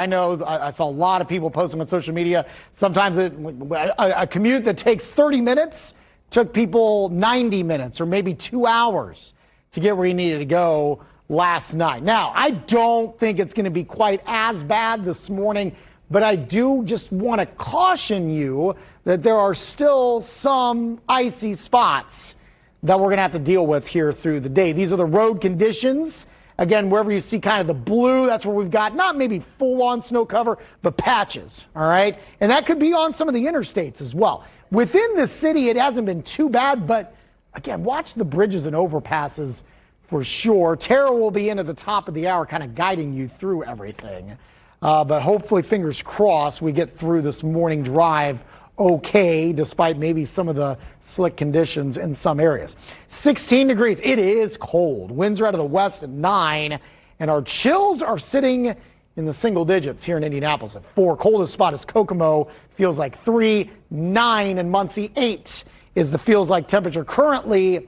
I know I saw a lot of people posting on social media. Sometimes a commute that takes 30 minutes took people 90 minutes or maybe 2 hours to get where you needed to go last night. Now, I don't think it's going to be quite as bad this morning, but I do just want to caution you that there are still some icy spots that we're going to have to deal with here through the day. These are the road conditions. Again, wherever you see kind of the blue, that's where we've got not maybe full-on snow cover, but patches, all right? And that could be on some of the interstates as well. Within the city, it hasn't been too bad, but again, watch the bridges and overpasses for sure. Tara will be in at the top of the hour kind of guiding you through everything. But hopefully, fingers crossed, we get through this morning drive okay, despite maybe some of the slick conditions in some areas. 16 degrees. It is cold. Winds are out of the west at 9, and our chills are sitting in the single digits here in Indianapolis at 4. Coldest spot is Kokomo, feels like 3. 9 in Muncie. 8 is the feels like temperature currently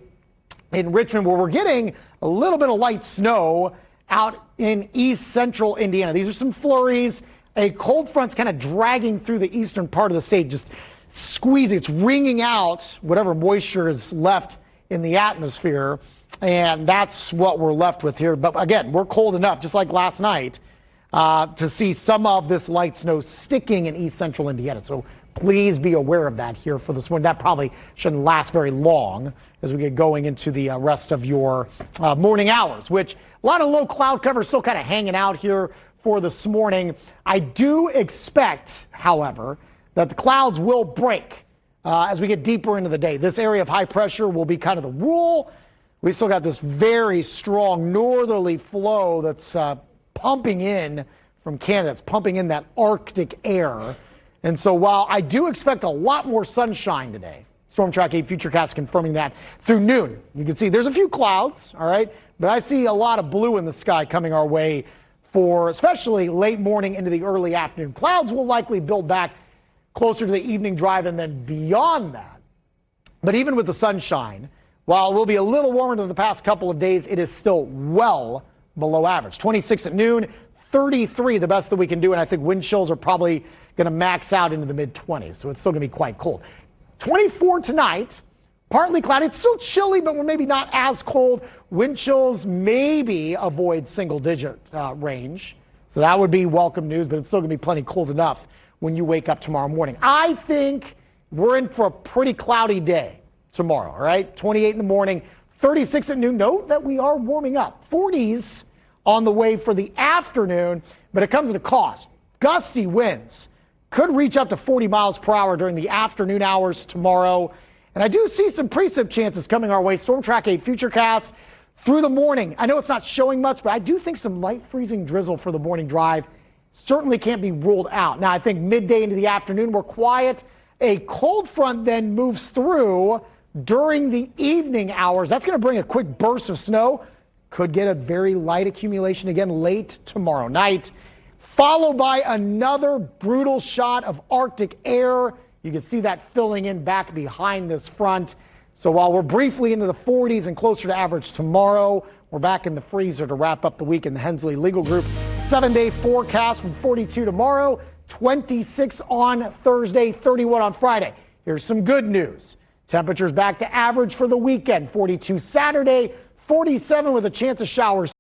in Richmond, where we're getting a little bit of light snow out in east central Indiana. These are some flurries. A cold front's kind of dragging through the eastern part of the state, just squeezing. It's wringing out whatever moisture is left in the atmosphere, and that's what we're left with here. But again, we're cold enough, just like last night, to see some of this light snow sticking in east central Indiana. So please be aware of that here for this morning. That probably shouldn't last very long as we get going into the rest of your morning hours, which a lot of low cloud cover still kind of hanging out here for this morning. I do expect, however, that the clouds will break as we get deeper into the day. This area of high pressure will be kind of the rule. We still got this very strong northerly flow that's pumping in from Canada. It's pumping in that Arctic air. And so while I do expect a lot more sunshine today, Storm Track 8 Futurecast confirming that through noon. You can see there's a few clouds, all right? But I see a lot of blue in the sky coming our way for especially late morning into the early afternoon. Clouds will likely build back closer to the evening drive and then beyond that. But even with the sunshine, while it will be a little warmer than the past couple of days, it is still well below average. 26 at noon, 33 the best that we can do, and I think wind chills are probably going to max out into the mid-20s, so it's still going to be quite cold. 24 tonight, partly cloudy. It's still chilly, but we're maybe not as cold. Wind chills maybe avoid single-digit range, so that would be welcome news, but it's still going to be plenty cold enough when you wake up tomorrow morning. I think we're in for a pretty cloudy day tomorrow, all right? 28 in the morning, 36 at noon. Note that we are warming up. 40s on the way for the afternoon, but it comes at a cost. Gusty winds could reach up to 40 miles per hour during the afternoon hours tomorrow. And I do see some precip chances coming our way. Storm Track 8 Futurecast through the morning. I know it's not showing much, but I do think some light freezing drizzle for the morning drive certainly can't be ruled out. Now, I think midday into the afternoon, we're quiet. A cold front then moves through during the evening hours. That's going to bring a quick burst of snow. Could get a very light accumulation again late tomorrow night, followed by another brutal shot of Arctic air. You can see that filling in back behind this front. So while we're briefly into the 40s and closer to average tomorrow, we're back in the freezer to wrap up the week in the Hensley Legal Group 7-day forecast from 42 tomorrow, 26 on Thursday, 31 on Friday. Here's some good news. Temperatures back to average for the weekend. 42 Saturday, 47 with a chance of showers